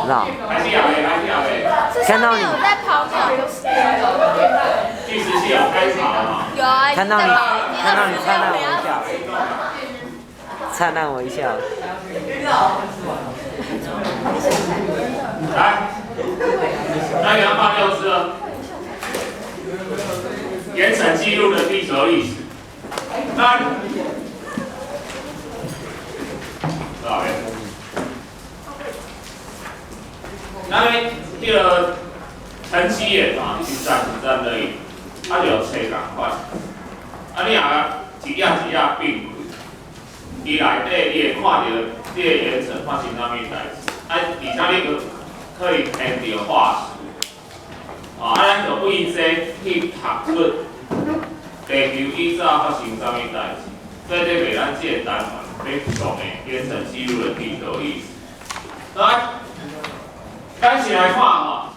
绕。还是要的，还是要的。看到你有在跑鸟就是计时器有开跑嘛？有啊，看到你，看到你灿烂微笑。笑，灿烂微笑。来，那你要放六次了。盐城记录的地球历史。那，多少遍？那边迄个陈启言嘛，实战而已，啊就找共款，啊你也一页一页并开，伊内底你会看到你的盐城发生啥物代志，啊而且你可以看到化石，啊咱就为这去读出地球以早发生啥物代志，所以这袂咱这个单元要讲的盐城记录的地球历史，来。咱先来看吼，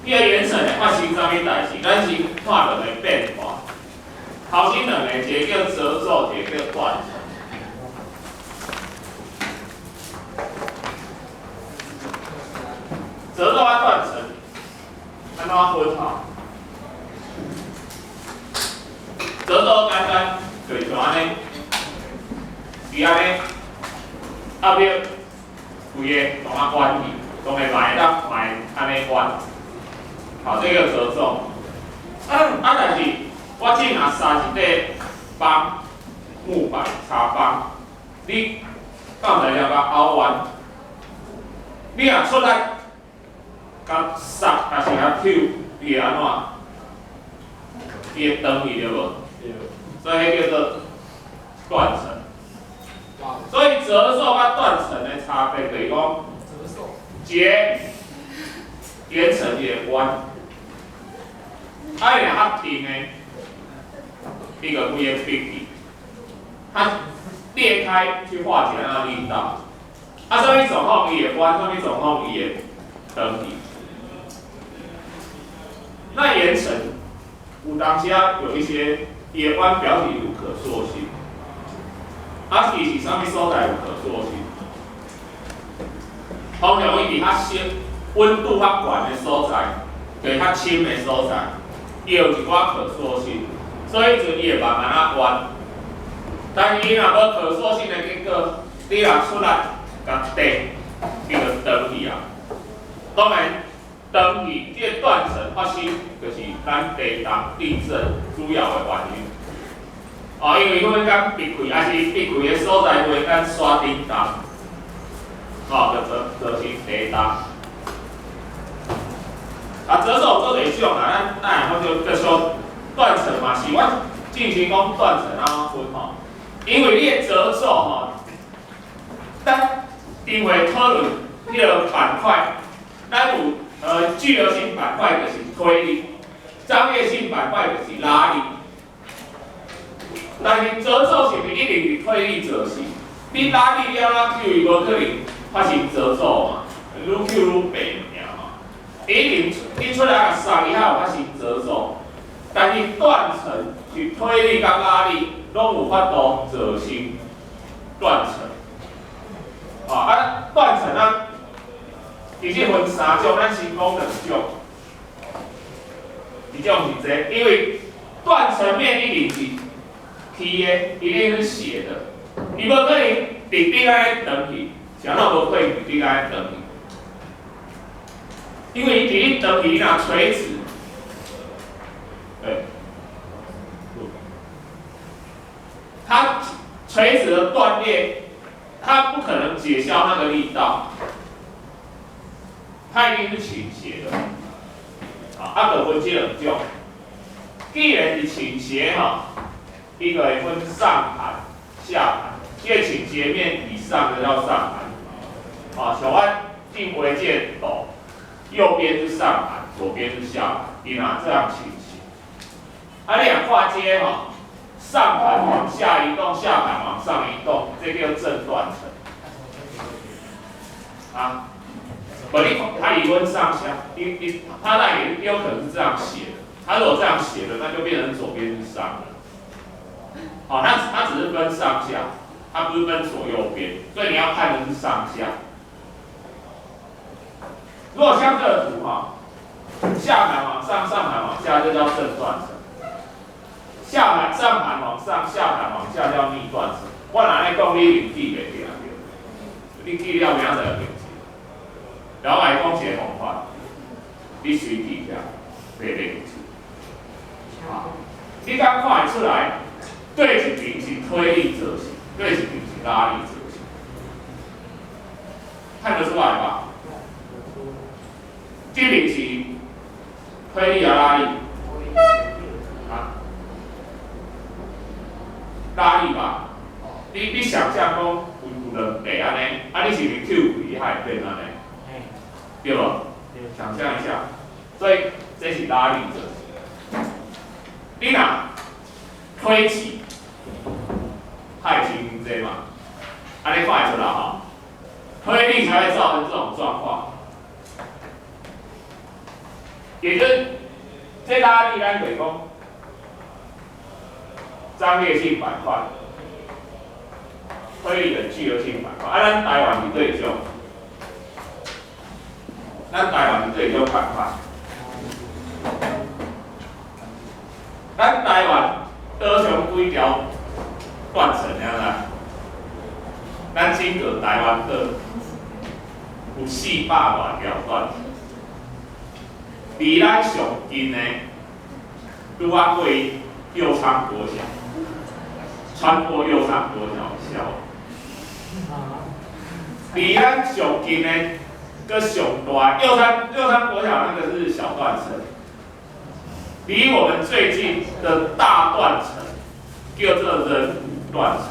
迄个盐城会发生啥物代志？咱先看两个变化。头先两个，一个叫褶皱，一个叫断层。褶皱啊断层，安怎分吼？褶皱简单，就是像安尼，是安尼，后壁规个同啊关去。当然买得买安尼关，好，这个褶皱。但是我只若三一块帮木板插帮，你放在了甲凹弯，你若出来甲塞，还是甲抽，伊会安怎？伊会断去对无？所以迄叫做断层。所以褶皱甲断层的差别就是讲。结连成一个弯，两较平的，一个规个并起，它裂开去化解那力道。啊，什么状况伊会弯，什么状况伊会等起。那岩层有当下有一些野弯表体有可塑性，啊，其实啥物所在有可塑性？通常伊伫较温度较悬的所在，就是较深的所在，伊有一寡可塑性，所以就伊会慢慢啊弯。但是伊若无可塑性的结果，你若出来甲地，伊就断去啊。当然，断去这个断层发生，就是咱地动地震主要的原因。哦，因为阮讲闭开，还是闭开的所在会咱刷叮当。就是地动。啊，褶皱做几种啊？咱然后就说断层嘛，是阮进行讲断层安怎分吼？因为你的褶皱吼，咱定会讨论迄个板块，咱有聚流性板块就是推力，张力性板块就是拉力。但是褶皱是毋是一定是推力做事？你拉力了啦，就伊无可能。发生褶皱嘛，愈扣愈白尔嘛。一定你出来上以后有发生褶皱，但是断层是推力甲拉力拢有法度造成断层。断层啊，其实分三种，咱先讲两种。一种是这，因为断层面一定是起的，一定是斜的，伊无可能直直安尼长去。想到无可以直直安尼长去，因为伊直直长去，若垂直，对，它垂直的断裂，它不可能解消那个力道，它一定是倾斜的。就分这两种。既然是倾斜一个会分上盘、下盘，这个倾斜面以上的叫上盘。像我进回箭斗，右边是上盘，左边是下盘，你拿这样倾斜。你若跨阶上盘往下移动，下盘往上移动，这个叫正断层。它理论上下，它那也有可能是这样写的。它如果这样写的，那就变成左边是上了。它只是分上下，它不是分左右边，所以你要看的是上下。 ，如果像这个图哈，下盘往上，上盘往下，就叫正断层；上盘往上，下盘往下叫逆断层。我拿来讲，你零记袂记啊？你记了名就会记。然后来讲一个方法，你随记下，袂记。好，你刚看得出来，对一边是推力折形，对一边是拉力折形，看得出来吧？这边是推力啊拉力，啊，拉力吧？你想象讲有两个安尼，啊你是毋是抽开它会变安尼？对无？想象一下，所以这是拉力折形。你若推起，它会形成这嘛？安尼看会出来吼，推力才会造成这种状况。也就是这拉力咱就是讲张力性板块，推力的聚合性板块。咱台湾是对种，咱台湾是对种板块。咱台湾高雄几条断层了啦？咱整个台湾岛有400多条断层。离咱上近的，拄啊过右昌国小，穿过右昌国小。离咱上近的，个上大右昌国小那个是小断层。离我们最近的大断层叫做人武断层，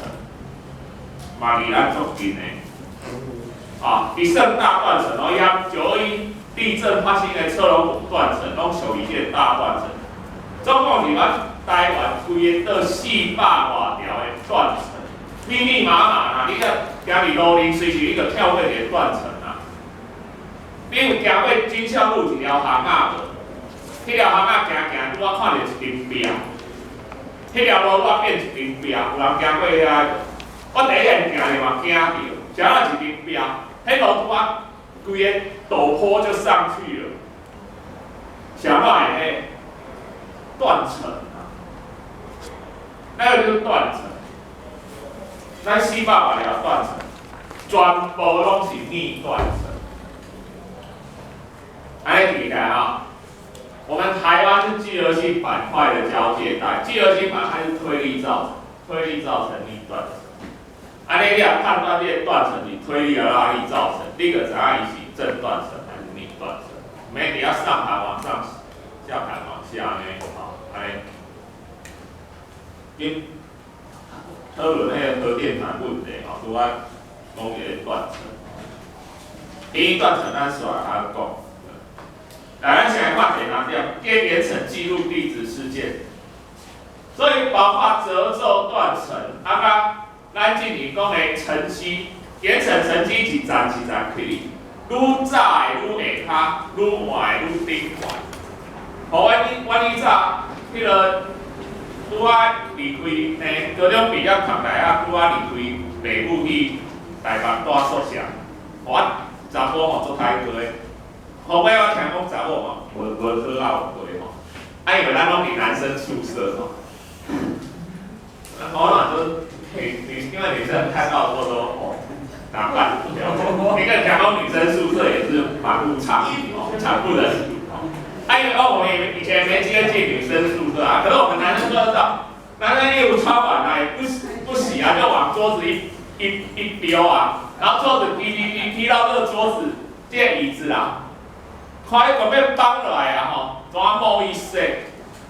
嘛离咱足近的。啊，比盛大断层哦，伊921地震发生的侧龙骨断层，拢属于这个大断层。总共是咱台湾规个岛400多条的断层，密密麻麻啦。你个行伫路林，随时你就跳过一个断层啦。你有行过军校路一条巷仔无？迄条巷仔行，拄仔看到一根标，迄条路拄仔变一根标，有人行过遐？我第一眼行就嘛惊着，啥啊一根标？迄路拄仔规个陡坡就上去了，想到迄断层啊，那个就是断层。咱400多条断层，全部拢是逆断层。安尼记起来啊，我们台湾是聚合性板块的交界带，聚合性板块是推力造成逆断层。安尼你也判断这个断层是推力的拉力造成，你就知影伊是正断层还是逆断层。免伫遐上盘往上，下盘往下呢，吼，安尼。因讨论迄个核电厂问题吼，拄仔讲一个断层。第一断层咱煞来讲，来咱先来看一下电岩层记录地质事件，所以包括褶皱断层，咱进行讲的沉积，岩层沉积一站一站起，愈早的愈下骹，愈晚的愈顶悬。互阮以早迄个拄仔离开高中毕业读大学，拄仔离开北部去台北住宿舍，我查某吼做太多，后尾我听讲查某嘛，无好有陪吼，因为咱拢伫男生宿舍吼，我嘛都。因为女生看到多都打扮不了解，你看讲到女生宿舍也是满目疮痍哦，惨不忍睹哦。因为我们以前没机会进女生宿舍啊，可是我们男生都知道，男生衣服穿完了也不洗啊，就往桌子一丢啊，然后桌子踢到这个桌子，这个椅子啊，看伊准备放落来啊吼，怎啊冒一洗？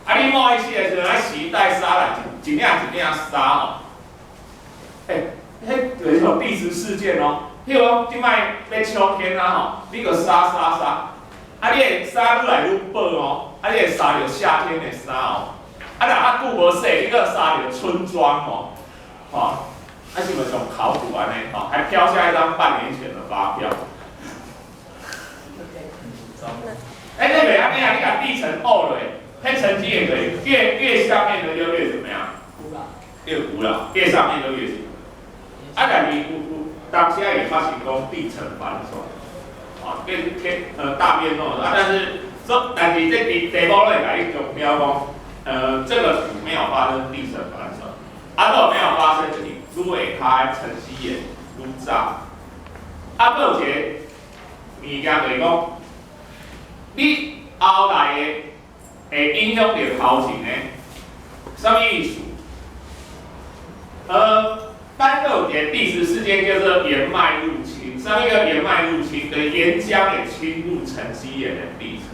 啊你冒一洗的时候，咱洗一袋沙来，一领沙吼。迄就是种地质事件哦。譬如讲，即摆要秋天啊吼，你个沙，啊你个沙愈来愈薄哦，啊你个沙着夏天的沙哦，啊若久无洗，你个沙着春装哦，吼，啊是无像考古安尼吼，还飘下一张半年前的发票。那袂安尼啊，你把地层沤落，迄沉积也可以，越下面的就越怎么样？越古老，越上面就越新。但是有当时也发生讲地层反转，跟大便弄的，但是但是这题目咧来强调讲，这个土没有发生地层反射，如果没有发生，就是愈下骹沉积岩愈早。还有一个物件就是讲，你后来的会影响到头前的，什么意思？单个有一个第十事件叫做岩脉入侵，什么叫岩脉入侵？就是岩浆也侵入沉积岩的地层，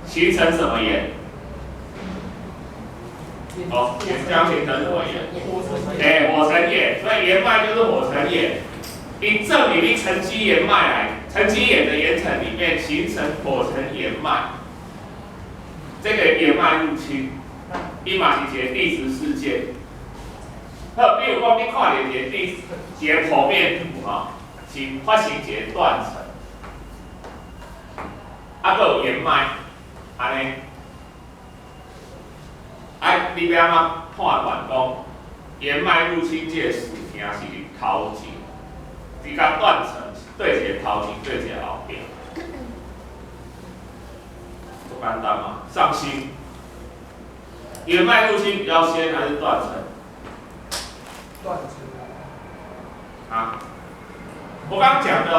形成什么岩？岩浆形成什么岩？火成岩，所以岩脉就是火成岩。因这里面沉积岩脉来，沉积岩的岩层里面形成火成岩脉，这个岩脉入侵，伊嘛是一个地质事件。比如讲，你看到一个剖面图是发生一个断层，还有岩脉，安尼，你要安怎判断讲岩脉入侵这个事件是头前？一个断层对一个头前，对一个后边，不简单嘛？上心，岩脉入侵比较先还是断层？断层我刚刚讲的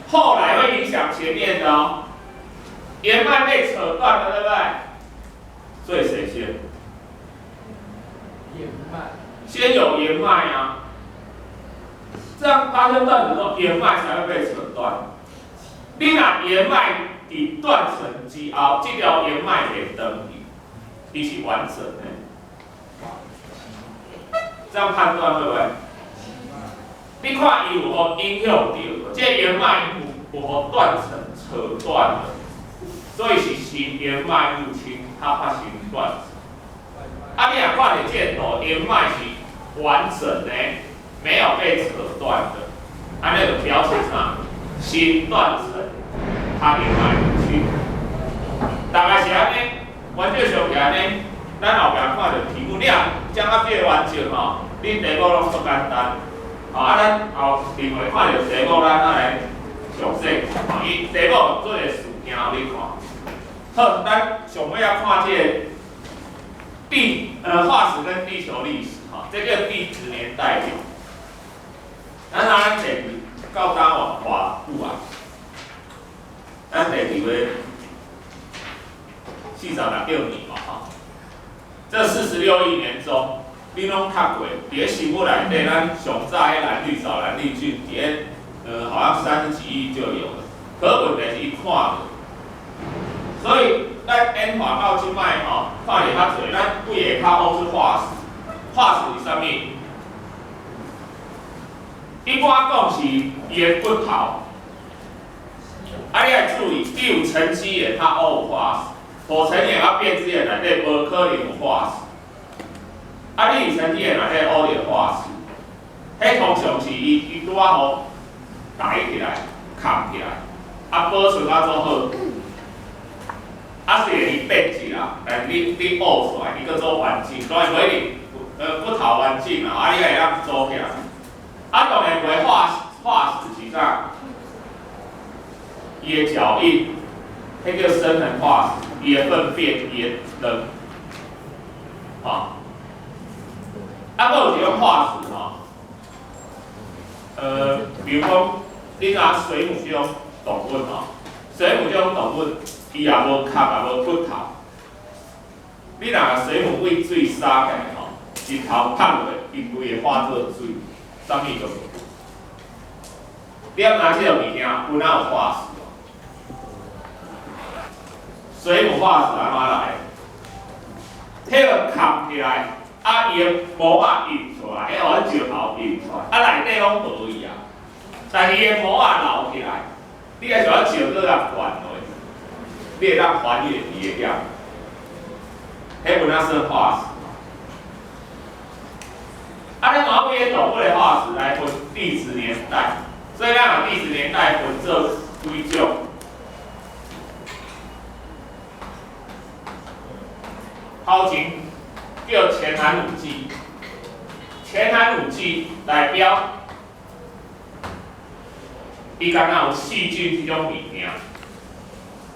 后来会影响前面的岩脉被扯断了，对不对？所以谁先？岩脉。先有岩脉啊。这样发生断层之后，岩脉才会被扯断。你若岩脉伫断层之后，这条岩脉会登伊是完整的。这样判断会不会？你看伊有无影响到？这岩脉有无断层扯断了？所以是岩脉入侵，它发生断层。你若看到这图，岩脉是完整的。没有被扯断的，那就表示啥？新断层，它岩脉入侵。大概是安尼，原则上是安尼。咱后壁看到题目，你啊将它变完整你题目拢足简单。咱后另外看到题目，咱来详细。伊题目做个事件互你看。好，咱上尾要看这化石跟地球历史这叫地质年代表。咱第到当偌久啊？咱第2个46年嘛这46亿年中，你拢读过？伫个生物内底，咱上早迄蓝绿藻、蓝绿菌，伫好像30几亿就有了。可问题是伊看无，所以咱演化到即摆看着较侪，咱几个较好是化石，化石是啥物？一般讲是伊的骨头，你要注意，你有沉积岩，它偶有化石；火成岩变质岩内底无可能有化石。你有沉积岩内底偶有化石，迄通常是伊拄仔好抬起来、扛起来，保存做好，虽然伊变质啦，但你偶出来，伊叫做完整，所以不一定骨头完整啦，你会当做起来。当然为化石是啥？伊的脚印，迄叫生成化石；伊的粪便，伊的人，有一种化石比如讲，你拿水母这种动物水母这种动物，伊也无壳，也无骨头。你若水母喂水撒起来一头放落，伊规个化作水。啥物都无？你要拿这个物件，有哪有化石？水母化石安怎来？迄个扛起来，伊个膜印出来，迄个石头印出来，内底拢无伊但是伊个膜留起来，你个像石头来悬落，你会当还原伊个样。迄有哪算化石？咱毛边动物的化石来分地质年代，所以咱把地质年代分做几种。头前叫前寒武纪，前寒武纪代表伊敢若有细菌这种物件，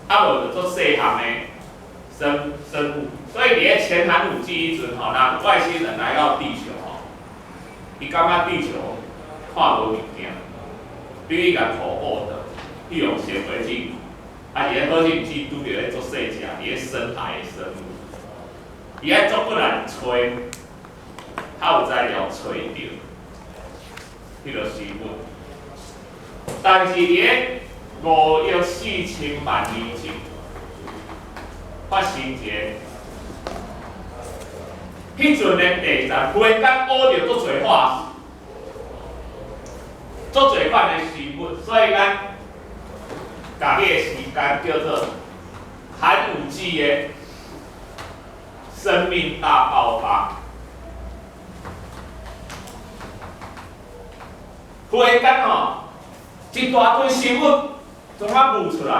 啊无就做细项的生物。所以伫咧前寒武纪迄阵吼，若外星人来到地球吼，伊感觉地球看无物件，比伊甲土乌的，利用显微镜，啊伫咧好镜机拄着咧做细只，伫咧深海的生物，伊爱做不难吹，较有材料吹着，迄个生物。但是伫咧5亿4000万年前，发生一个，迄阵的地层忽然间挖着足侪化石，足侪款的生物，所以咱家己的时间叫做寒武纪的生命大爆发。忽然间吼，一大堆生物从啊冒出来，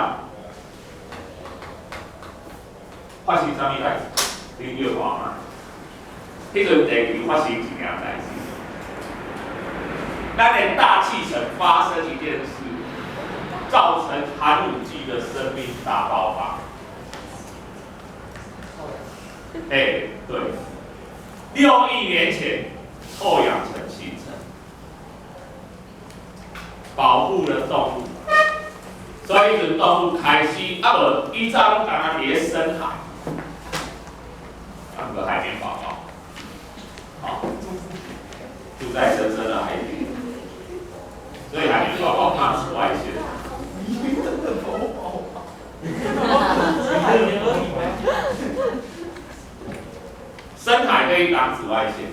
发生啥物代志？恁叫看嘛？迄阵地球发生一件代志，咱的大气层发生一件事，造成寒武纪的生命大爆发。对，6亿年前臭氧层形成，保护了动物，所以迄阵动物开始，啊无以早拢敢若伫咧深海，个海绵宝宝，好，住在深深的海底，所以海绵宝宝怕紫外线。深海可以挡紫外线，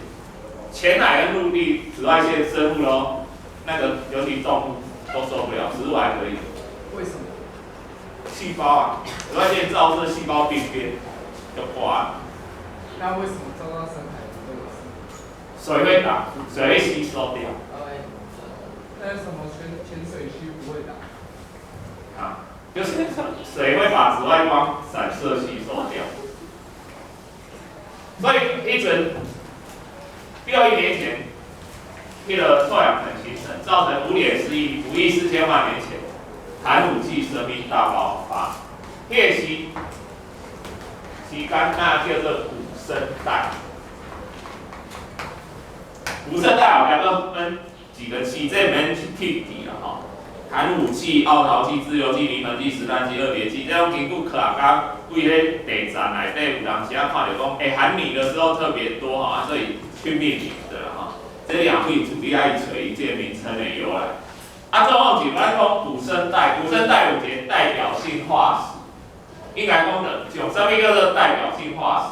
浅海跟陆地紫外线生物咯，那个尤其动物都受不了，植物还可以。为什么？细胞啊，紫外线照射细胞病变就挂了。那为什么照到深海不会有事？水会挡，水会吸收掉。那什么潜水区不会挡？啊，就是水会把紫外光散射吸收掉。所以迄阵6亿年前，迄个臭氧层形成，造成5亿4000万年前寒武纪生命大爆发。迄个时间那叫做古生代。古生代后边佫分几个纪，这免去剔题啦吼。寒武纪、奥陶纪、自由纪、泥盆纪、石炭纪、二叠纪，这种经过科学家为咧地层内底有当时啊看到讲，寒米的时候特别多哈，所以去命名的啦哈。这两位主力爱找伊这名称的由来。啊，状况是咱讲古生代，古生代有一个代表性化石，应该讲的像啥物叫做代表性化石？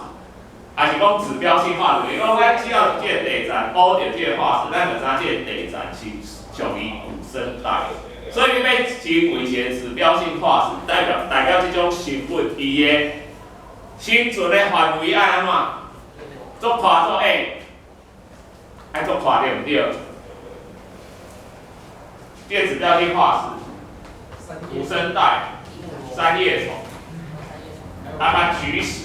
还是讲指标性化石？讲咱只要这个地层挖到这个化石，咱就知这个地层是属于古生代。所以你要成为一个指标性化石，代表这种生物伊的生存的范围爱安怎？做跨做 A， 爱做跨对不对？这个指标性化石，古生代、三叶虫，它菊石。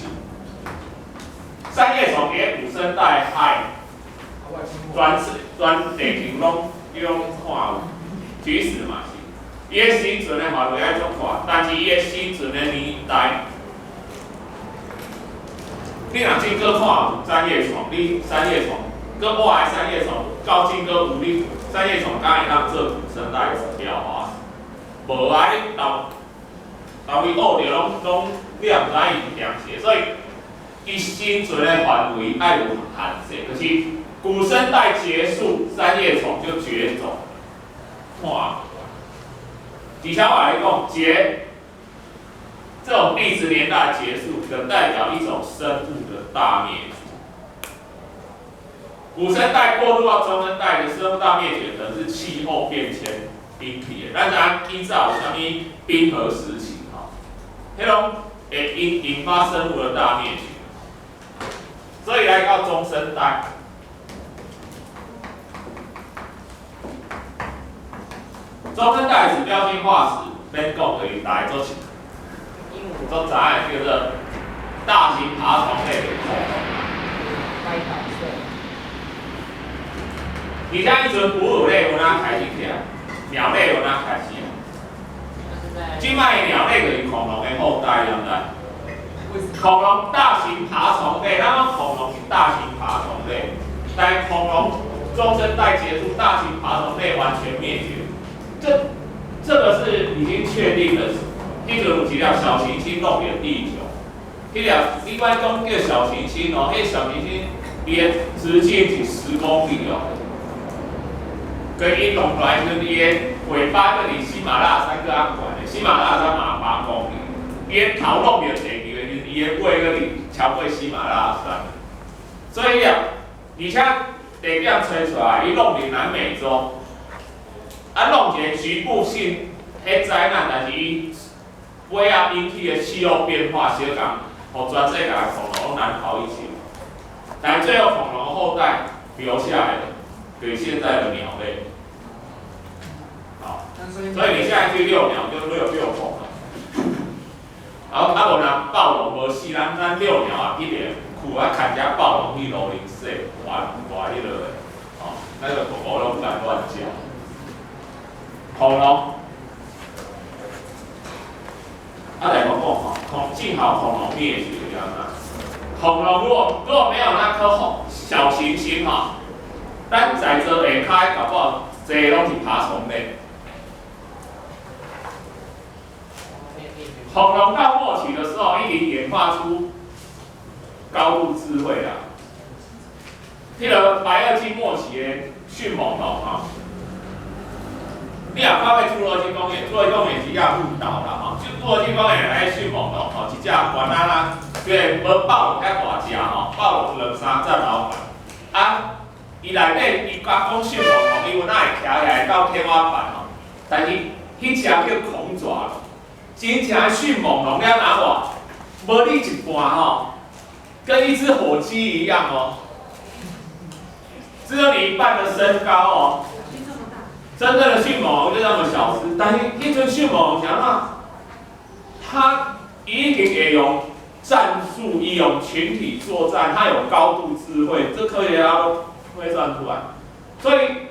三叶虫伫古生代海，全地球拢看有，菊石嘛是。伊个生存的范围爱足宽，但是伊个生存的年代，你若真搁看三叶虫，你三叶虫，搁挖的三叶虫，到真搁有你三叶虫敢会当做古生代指标化？无啊，你到位挖着拢你也毋知伊点写，所以伊生存的范围爱有限制，就是古生代结束，三叶虫就绝种，看。底下我来讲，这种地质年代结束，就代表一种生物的大灭绝。古生代过渡到中生代的生物大灭绝，可能是气候变迁引起的。但是咱依照有啥物冰河时期哈，迄种会引发生物的大灭绝。所以来到中生代。中生代指标性化石，免讲可以大家做知影叫做大型爬虫类的恐龙。而且迄阵哺乳类有哪开始起来，鸟类有哪开始？即摆鸟类就是恐龙的后代，对不对？恐龙大型爬虫类，咱讲恐龙是大型爬虫类，但恐龙中生代结束，大型爬虫类完全灭绝。这个是已经确定的。迄阵有一条小行星落入地球，迄条你管讲叫小行星哦，迄小行星伊的直径是10公里哦。跟伊弄出来就是伊的尾巴跟你喜马拉雅山个安管的，喜马拉雅山嘛8公里，伊的头弄着地球的，就是伊的尾跟你超过喜马拉雅山，所以而且地点吹出来，伊弄入南美洲，弄一个局部性迄灾难，但是伊尾啊引起的气候变化，小港，互全世界的恐龙难逃一劫，但最后恐龙后代留下来的，就是现在的鸟类。所以你现在去遛鸟就遛孔了，然后无人暴龙无死，咱遛鸟啊，一点苦啊，看只暴龙去楼林说，活迄落的，哦，那个狗狗都不敢乱叫。恐龙，来讲吼，幸好恐龙灭绝了。恐龙如果没有那颗小行星哈，咱在座下骹搞不好这拢是爬虫类。恐龙到末期的时候，已经演化出高度智慧了。迄个白垩纪末期的迅猛龙哈，你也看过侏罗纪公园，侏罗纪公园是要入岛啦哈，就侏罗纪公园那迅猛龙吼，一只悬啦，即个无暴龙遐大只吼，暴龙2、3只老板，啊，伊内底伊讲迅猛龙，伊有哪会徛起来到天花板吼，但是迄只叫恐爪。真正迅猛龙了哪话，无你一半吼，跟一只火鸡一样哦，只有你一半的身高哦。真正的迅猛龙就那么小只，但是一只迅猛龙想啊，它一定会用战术，伊用群体作战，它有高度智慧，这科学家都推算出来。所以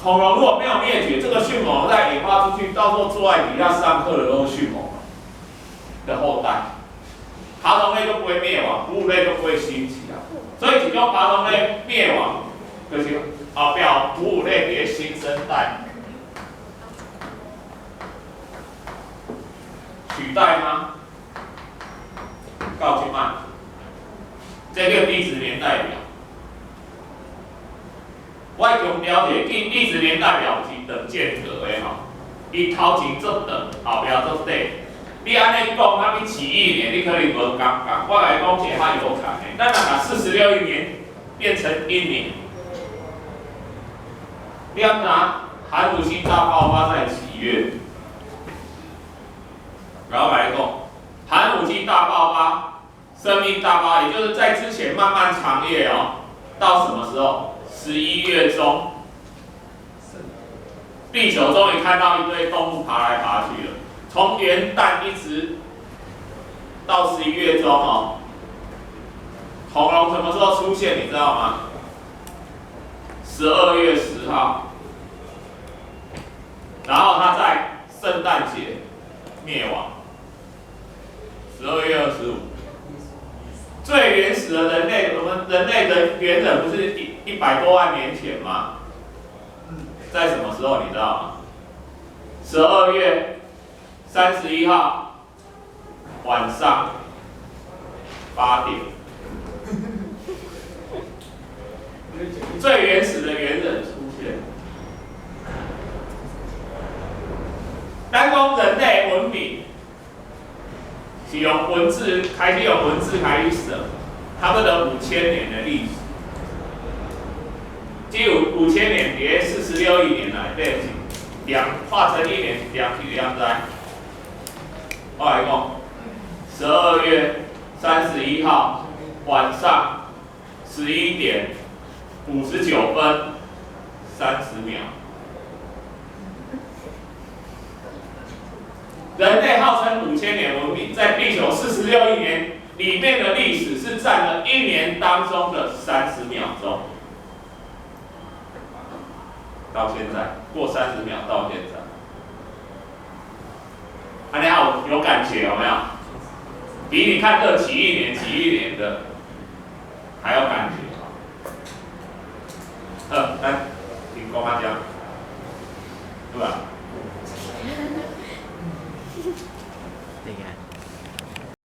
恐龙如果没有灭绝，这个迅猛龙再演化出去，到时候坐在底下上课的都是迅猛龙的后代，爬虫类就不会灭亡，哺乳类就不会兴起啊。所以只要爬虫类灭亡，就是后壁哺乳类的新生代取代吗？告诉慢，这个历史年代表。我强调者，历史年代表是等间隔的吼，伊头前做长，后壁做短。你安尼讲，它比起1年，你可能无感觉。我来讲一个较有感的，咱若把46亿年变成1年，你要拿寒武纪大爆发在几月？然后来讲，寒武纪大爆发，生命大爆发，也就是在之前漫漫长夜哦，到什么时候？11月中，地球终于看到一堆动物爬来爬去了。从元旦一直到11月中哦，恐龙什么时候出现？你知道吗？12月10号，然后它在圣诞节灭亡。12月25，最原始的人类，我们人类的猿人不是100多万年前吗？在什么时候你知道吗？12月31号晚上8点，最原始的猿人出现。单讲人类文明是用文字开始用文字开始写，他们的5000年的历史。这5000年，伫46亿年来，对2化成1年2去2在。我来讲，12月31号晚上11点59分30秒。人类号称5000年文明，在地球46亿年里面的历史是占了1年当中的30秒钟。到现在过30秒到现在，有感觉有没有？比你看这骑一年的还要感觉。来，请公妈讲，对吧？这个。